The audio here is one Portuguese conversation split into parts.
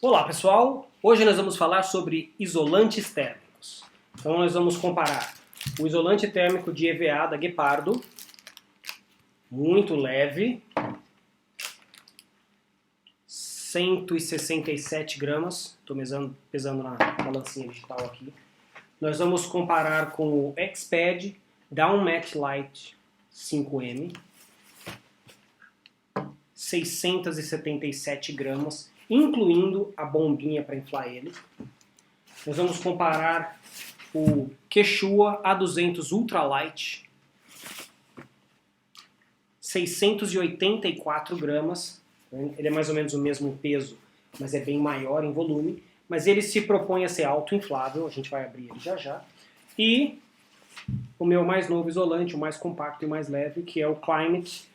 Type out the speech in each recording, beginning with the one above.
Olá pessoal, hoje nós vamos falar sobre isolantes térmicos. Então nós vamos comparar o isolante térmico de EVA da Guepardo, muito leve, 167 gramas, estou pesando na balancinha digital aqui. Nós vamos comparar com o Exped Down Matte Light 5M, 677 gramas, incluindo a bombinha para inflar ele. Nós vamos comparar o Quechua A200 Ultralight, 684 gramas. Ele é mais ou menos o mesmo peso, mas é bem maior em volume. Mas ele se propõe a ser autoinflável, a gente vai abrir ele já já. E o meu mais novo isolante, o mais compacto e mais leve, que é o Climate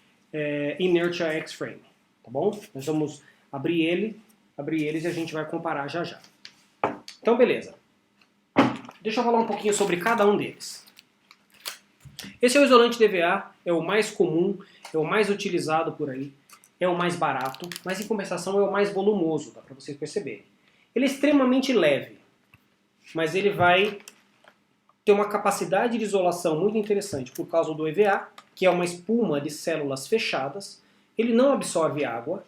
Inertia X-Frame. Tá bom? Nós vamos abrir eles e a gente vai comparar já já. Então, beleza. Deixa eu falar um pouquinho sobre cada um deles. Esse é o isolante de EVA, é o mais comum, é o mais utilizado por aí, é o mais barato, mas em compensação é o mais volumoso, dá para vocês perceberem. Ele é extremamente leve, mas ele vai ter uma capacidade de isolação muito interessante por causa do EVA, que é uma espuma de células fechadas. Ele não absorve água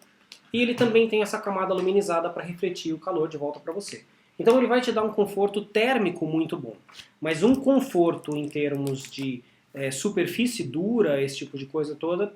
e ele também tem essa camada luminizada para refletir o calor de volta para você. Então ele vai te dar um conforto térmico muito bom, mas um conforto em termos de superfície dura, esse tipo de coisa toda,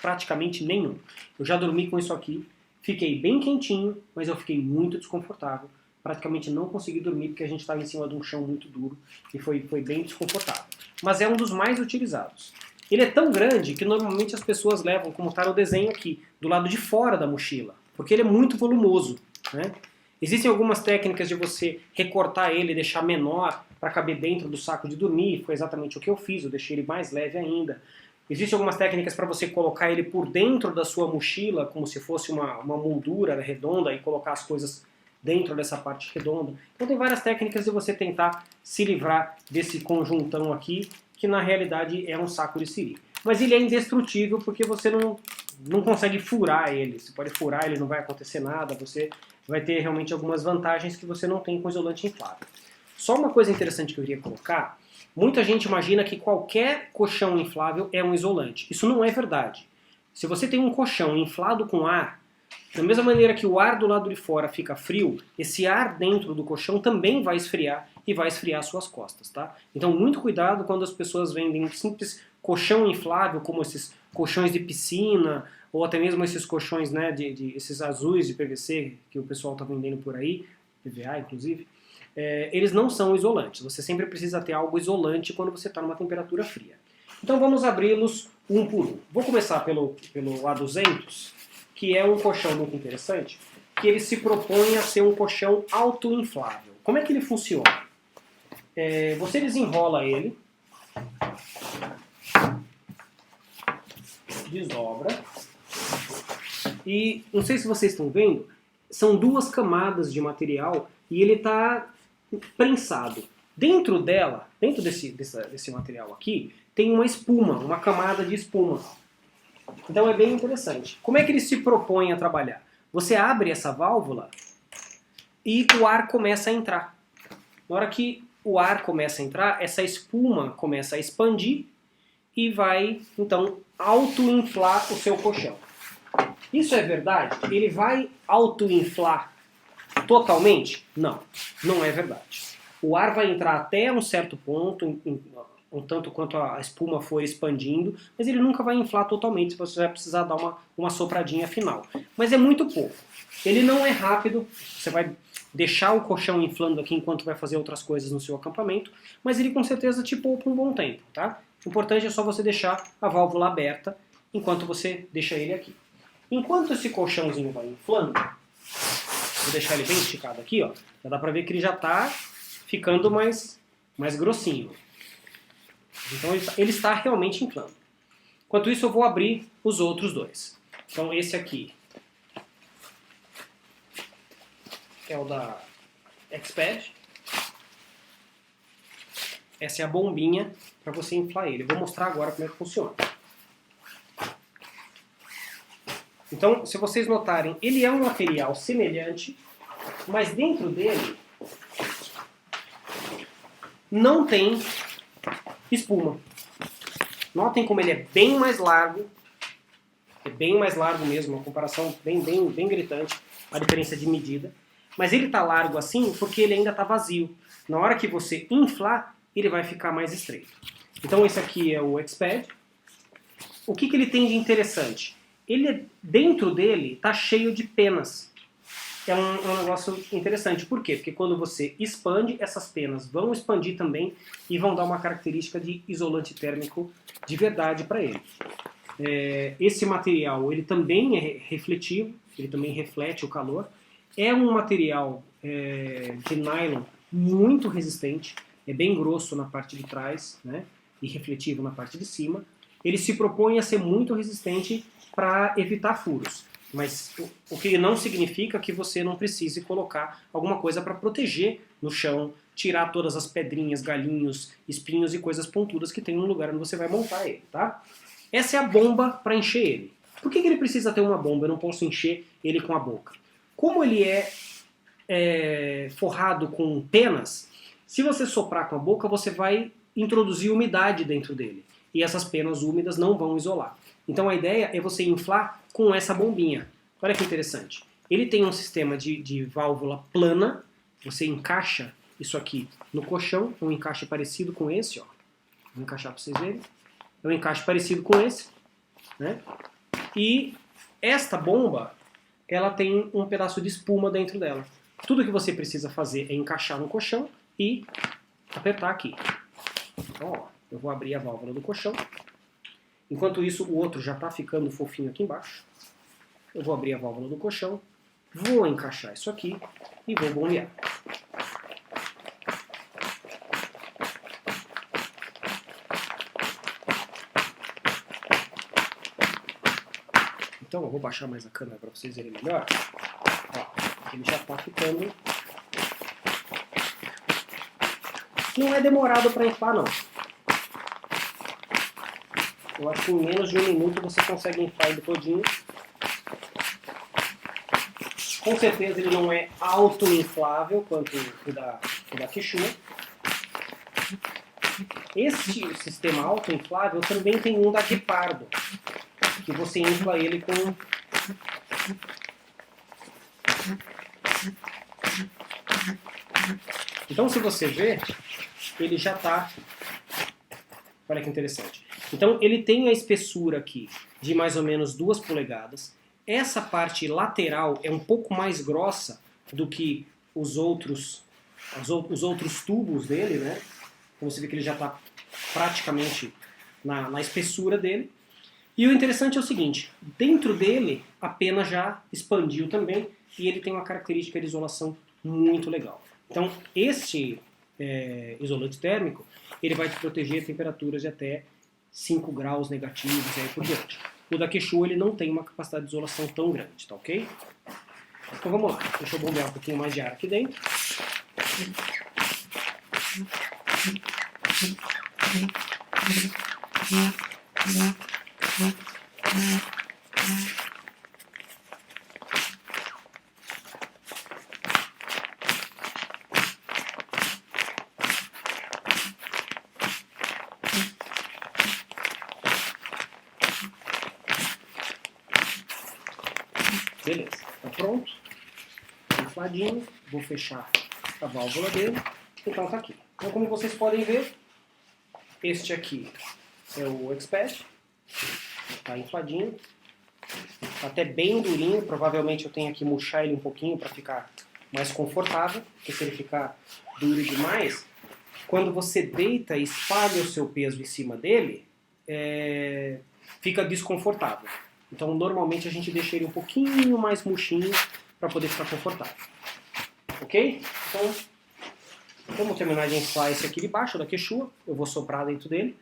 praticamente nenhum. Eu já dormi com isso aqui, fiquei bem quentinho, mas eu fiquei muito desconfortável. Praticamente não consegui dormir porque a gente estava em cima de um chão muito duro e foi bem desconfortável. Mas é um dos mais utilizados. Ele é tão grande que normalmente as pessoas levam, como está no desenho aqui, do lado de fora da mochila, porque ele é muito volumoso, né? Existem algumas técnicas de você recortar ele e deixar menor para caber dentro do saco de dormir, foi exatamente o que eu fiz, eu deixei ele mais leve ainda. Existem algumas técnicas para você colocar ele por dentro da sua mochila, como se fosse uma moldura redonda, e colocar as coisas dentro dessa parte redonda. Então tem várias técnicas de você tentar se livrar desse conjuntão aqui, que na realidade é um saco de siri. Mas ele é indestrutível porque você não consegue furar ele. Você pode furar ele, não vai acontecer nada, você vai ter realmente algumas vantagens que você não tem com isolante inflável. Só uma coisa interessante que eu queria colocar, muita gente imagina que qualquer colchão inflável é um isolante. Isso não é verdade. Se você tem um colchão inflado com ar, da mesma maneira que o ar do lado de fora fica frio, esse ar dentro do colchão também vai esfriar e vai esfriar suas costas, tá? Então muito cuidado quando as pessoas vendem um simples colchão inflável, como esses colchões de piscina, ou até mesmo esses colchões, né, esses azuis de PVC que o pessoal está vendendo por aí, PVA inclusive, eles não são isolantes. Você sempre precisa ter algo isolante quando você está numa temperatura fria. Então vamos abri-los um por um. Vou começar pelo A200, que é um colchão muito interessante, que ele se propõe a ser um colchão autoinflável. Como é que ele funciona? Você desenrola ele, desdobra, e não sei se vocês estão vendo, são duas camadas de material e ele está prensado. Dentro desse material aqui, tem uma espuma, uma camada de espuma. Então é bem interessante. Como é que ele se propõe a trabalhar? Você abre essa válvula e o ar começa a entrar. Na hora que o ar começa a entrar, essa espuma começa a expandir e vai, então, autoinflar o seu colchão. Isso é verdade? Ele vai autoinflar totalmente? Não, não é verdade. O ar vai entrar até um certo ponto, um tanto quanto a espuma for expandindo, mas ele nunca vai inflar totalmente, você vai precisar dar uma sopradinha final. Mas é muito pouco. Ele não é rápido, você vai deixar o colchão inflando aqui enquanto vai fazer outras coisas no seu acampamento, mas ele com certeza te poupa um bom tempo, tá? O importante é só você deixar a válvula aberta enquanto você deixa ele aqui. Enquanto esse colchãozinho vai inflando, vou deixar ele bem esticado aqui, ó, já dá pra ver que ele já tá ficando mais grossinho. Então ele está realmente inflando. Enquanto isso eu vou abrir os outros dois. Então esse aqui é o da Exped. Essa é a bombinha para você inflar ele. Eu vou mostrar agora como é que funciona. Então, se vocês notarem, ele é um material semelhante Mas dentro dele não tem espuma. Notem como ele é bem mais largo. É bem mais largo mesmo, uma comparação bem gritante, a diferença de medida. Mas ele está largo assim porque ele ainda está vazio. Na hora que você inflar, ele vai ficar mais estreito. Então esse aqui é o Exped. O que ele tem de interessante? Dentro dele está cheio de penas. É um negócio interessante. Por quê? Porque quando você expande, essas penas vão expandir também e vão dar uma característica de isolante térmico de verdade para ele. Esse material ele também é refletivo, ele também reflete o calor. É um material de nylon muito resistente, é bem grosso na parte de trás, né, e refletivo na parte de cima. Ele se propõe a ser muito resistente para evitar furos. Mas o que não significa que você não precise colocar alguma coisa para proteger no chão, tirar todas as pedrinhas, galinhos, espinhos e coisas pontudas que tem no lugar onde você vai montar ele, tá? Essa é a bomba para encher ele. Por que ele precisa ter uma bomba? Eu não posso encher ele com a boca. Como ele é forrado com penas, se você soprar com a boca, você vai introduzir umidade dentro dele. E essas penas úmidas não vão isolar. Então a ideia é você inflar com essa bombinha. Olha que interessante. Ele tem um sistema de válvula plana. Você encaixa isso aqui no colchão. Um encaixe parecido com esse. Ó. Vou encaixar para vocês verem. É um encaixe parecido com esse. Né? E esta bomba, ela tem um pedaço de espuma dentro dela. Tudo que você precisa fazer é encaixar no colchão e apertar aqui. Então, ó, eu vou abrir a válvula do colchão. Enquanto isso, o outro já está ficando fofinho aqui embaixo. Eu vou abrir a válvula do colchão, vou encaixar isso aqui e vou bombear. Então eu vou baixar mais a câmera para vocês verem melhor. Ó, ele já está ficando... Não é demorado para inflar, não. Eu acho que em menos de 1 minuto você consegue inflar ele todinho. Com certeza ele não é auto-inflável quanto o da Quechua. Este sistema auto-inflável também tem um da Guepardo, que você infla ele com... Então se você ver, ele já está... Olha que interessante. Então ele tem a espessura aqui de mais ou menos 2 polegadas. Essa parte lateral é um pouco mais grossa do que os outros tubos dele, né? Então você vê que ele já está praticamente na espessura dele. E o interessante é o seguinte, dentro dele a pena já expandiu também e ele tem uma característica de isolação muito legal. Então este isolante térmico, ele vai te proteger a temperaturas de até 5 graus negativos e aí por diante. O da Quechua ele não tem uma capacidade de isolação tão grande, tá ok? Então vamos lá, deixa eu bombear um pouquinho mais de ar aqui dentro. Beleza, tá pronto. Infladinho, vou fechar a válvula dele. Então tá aqui. Então como vocês podem ver, este aqui é o Exped. Tá infladinho. Tá até bem durinho. Provavelmente eu tenho que murchar ele um pouquinho para ficar mais confortável. Porque se ele ficar duro demais, quando você deita e espalha o seu peso em cima dele, fica desconfortável. Então, normalmente a gente deixa ele um pouquinho mais murchinho para poder ficar confortável. Ok? Então, vamos terminar de inflar esse aqui de baixo da Quechua. Eu vou soprar dentro dele.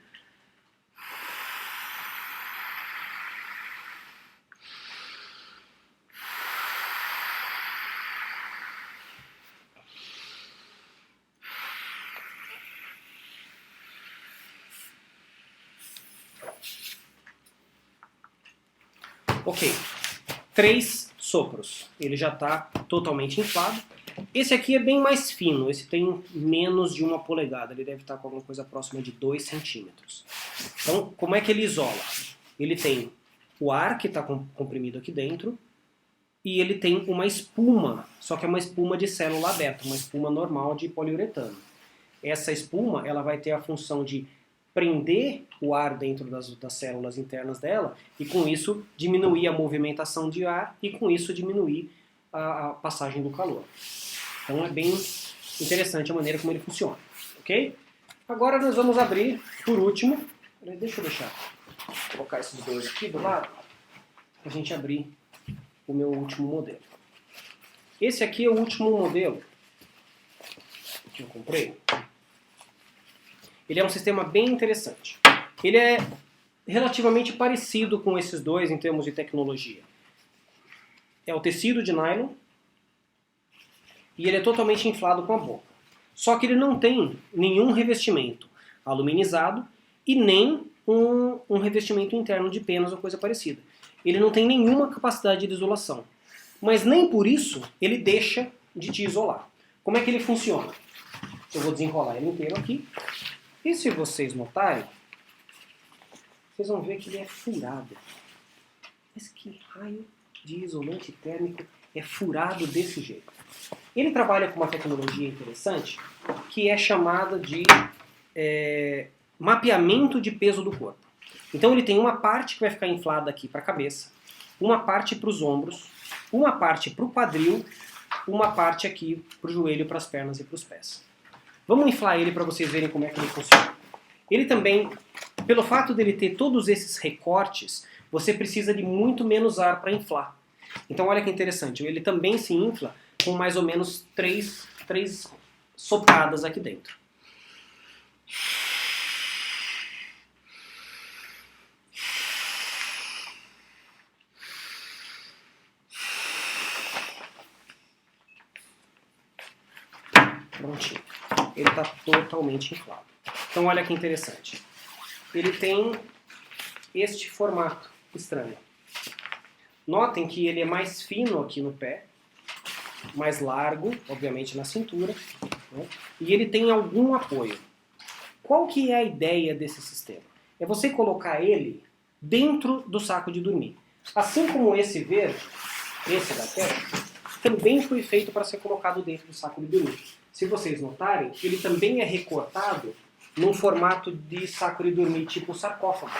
Ok, 3 sopros. Ele já está totalmente inflado. Esse aqui é bem mais fino, esse tem menos de 1 polegada, ele deve estar com alguma coisa próxima de 2 centímetros. Então, como é que ele isola? Ele tem o ar que está comprimido aqui dentro e ele tem uma espuma, só que é uma espuma de célula aberta, uma espuma normal de poliuretano. Essa espuma ela vai ter a função de prender o ar dentro das células internas dela e com isso diminuir a movimentação de ar e com isso diminuir a passagem do calor. Então é bem interessante a maneira como ele funciona, ok? Agora nós vamos abrir, por último, deixa eu colocar esses dois aqui do lado, para a gente abrir o meu último modelo. Esse aqui é o último modelo que eu comprei. Ele é um sistema bem interessante. Ele é relativamente parecido com esses dois em termos de tecnologia. É o tecido de nylon e ele é totalmente inflado com a boca. Só que ele não tem nenhum revestimento aluminizado e nem um revestimento interno de penas ou coisa parecida. Ele não tem nenhuma capacidade de isolação. Mas nem por isso ele deixa de te isolar. Como é que ele funciona? Eu vou desenrolar ele inteiro aqui. E se vocês notarem, vocês vão ver que ele é furado. Mas que raio de isolante térmico é furado desse jeito? Ele trabalha com uma tecnologia interessante que é chamada de mapeamento de peso do corpo. Então ele tem uma parte que vai ficar inflada aqui para a cabeça, uma parte para os ombros, uma parte para o quadril, uma parte aqui para o joelho, para as pernas e para os pés. Vamos inflar ele para vocês verem como é que ele funciona. Ele também, pelo fato dele ter todos esses recortes, você precisa de muito menos ar para inflar. Então olha que interessante, ele também se infla com mais ou menos três sopradas aqui dentro. Prontinho. Ele está totalmente inflado. Então olha que interessante. Ele tem este formato estranho. Notem que ele é mais fino aqui no pé, mais largo, obviamente na cintura, né? E ele tem algum apoio. Qual que é a ideia desse sistema? É você colocar ele dentro do saco de dormir. Assim como esse verde, esse daqui, também foi feito para ser colocado dentro do saco de dormir. Se vocês notarem, ele também é recortado num formato de saco de dormir tipo sarcófago.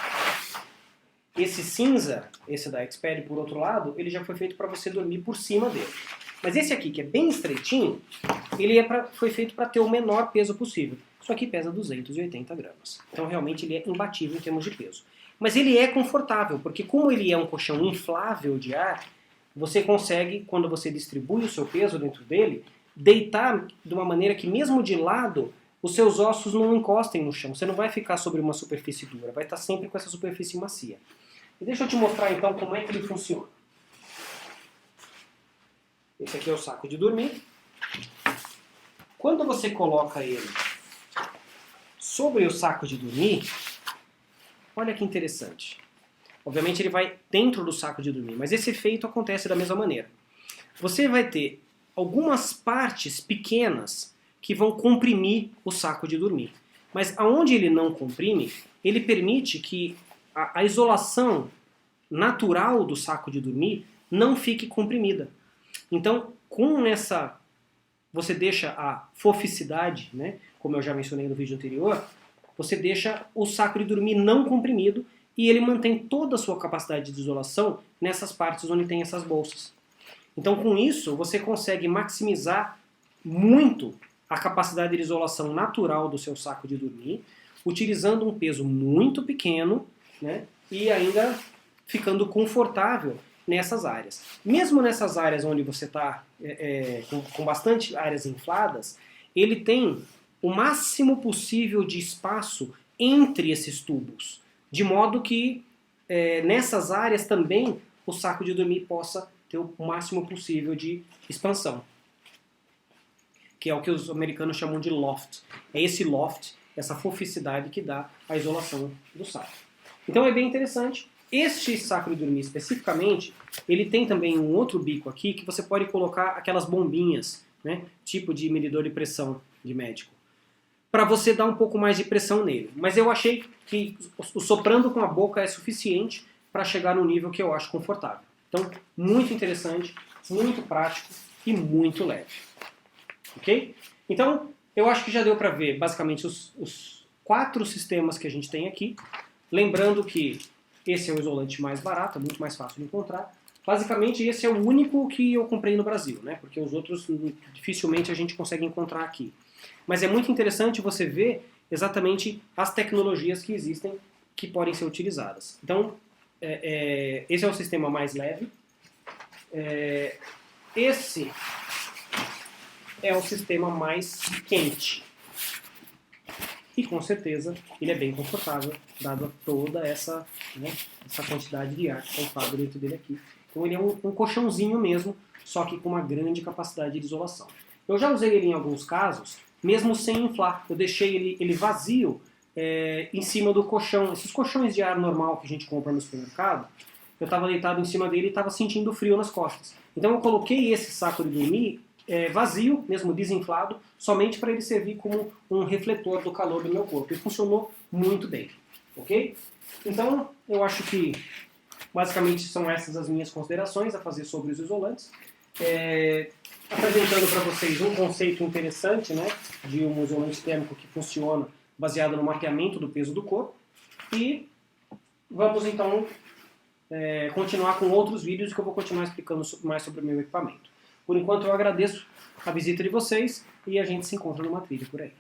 Esse cinza, esse da Exped, por outro lado, ele já foi feito para você dormir por cima dele. Mas esse aqui, que é bem estreitinho, ele foi feito para ter o menor peso possível. Isso aqui pesa 280 gramas. Então realmente ele é imbatível em termos de peso. Mas ele é confortável, porque como ele é um colchão inflável de ar, você consegue, quando você distribui o seu peso dentro dele, deitar de uma maneira que mesmo de lado, os seus ossos não encostem no chão. Você não vai ficar sobre uma superfície dura, vai estar sempre com essa superfície macia. E deixa eu te mostrar então como é que ele funciona. Esse aqui é o saco de dormir. Quando você coloca ele sobre o saco de dormir, olha que interessante. Obviamente ele vai dentro do saco de dormir, mas esse efeito acontece da mesma maneira. Você vai ter algumas partes pequenas que vão comprimir o saco de dormir. Mas aonde ele não comprime, ele permite que a isolação natural do saco de dormir não fique comprimida. Então, com essa, você deixa a foficidade, né, como eu já mencionei no vídeo anterior, você deixa o saco de dormir não comprimido e ele mantém toda a sua capacidade de isolação nessas partes onde tem essas bolsas. Então, com isso, você consegue maximizar muito a capacidade de isolação natural do seu saco de dormir, utilizando um peso muito pequeno, né, e ainda ficando confortável nessas áreas. Mesmo nessas áreas onde você está com bastante áreas infladas, ele tem o máximo possível de espaço entre esses tubos, de modo que nessas áreas também o saco de dormir possa ter o máximo possível de expansão, que é o que os americanos chamam de loft. É esse loft, essa foficidade que dá a isolação do saco. Então é bem interessante. Este saco de dormir especificamente, ele tem também um outro bico aqui que você pode colocar aquelas bombinhas, né, tipo de medidor de pressão de médico, para você dar um pouco mais de pressão nele. Mas eu achei que o soprando com a boca é suficiente para chegar no nível que eu acho confortável. Então, muito interessante, muito prático e muito leve. Ok? Então, eu acho que já deu para ver basicamente os 4 sistemas que a gente tem aqui. Lembrando que esse é o isolante mais barato, é muito mais fácil de encontrar. Basicamente, esse é o único que eu comprei no Brasil, né? Porque os outros dificilmente a gente consegue encontrar aqui. Mas é muito interessante você ver exatamente as tecnologias que existem que podem ser utilizadas. Então, esse é o sistema mais leve. Esse é o sistema mais quente. E com certeza ele é bem confortável, dado toda essa quantidade de ar que está dentro dele aqui. Então ele é um colchãozinho mesmo, só que com uma grande capacidade de isolação. Eu já usei ele em alguns casos, mesmo sem inflar. Eu deixei ele vazio em cima do colchão. Esses colchões de ar normal que a gente compra no supermercado, eu estava deitado em cima dele e estava sentindo frio nas costas. Então eu coloquei esse saco de dormir vazio, mesmo desinflado, somente para ele servir como um refletor do calor do meu corpo. E funcionou muito bem, ok? Então, eu acho que basicamente são essas as minhas considerações a fazer sobre os isolantes. Apresentando para vocês um conceito interessante, né, de um isolante térmico que funciona baseado no mapeamento do peso do corpo. E vamos então continuar com outros vídeos que eu vou continuar explicando mais sobre o meu equipamento. Por enquanto eu agradeço a visita de vocês e a gente se encontra numa trilha por aí.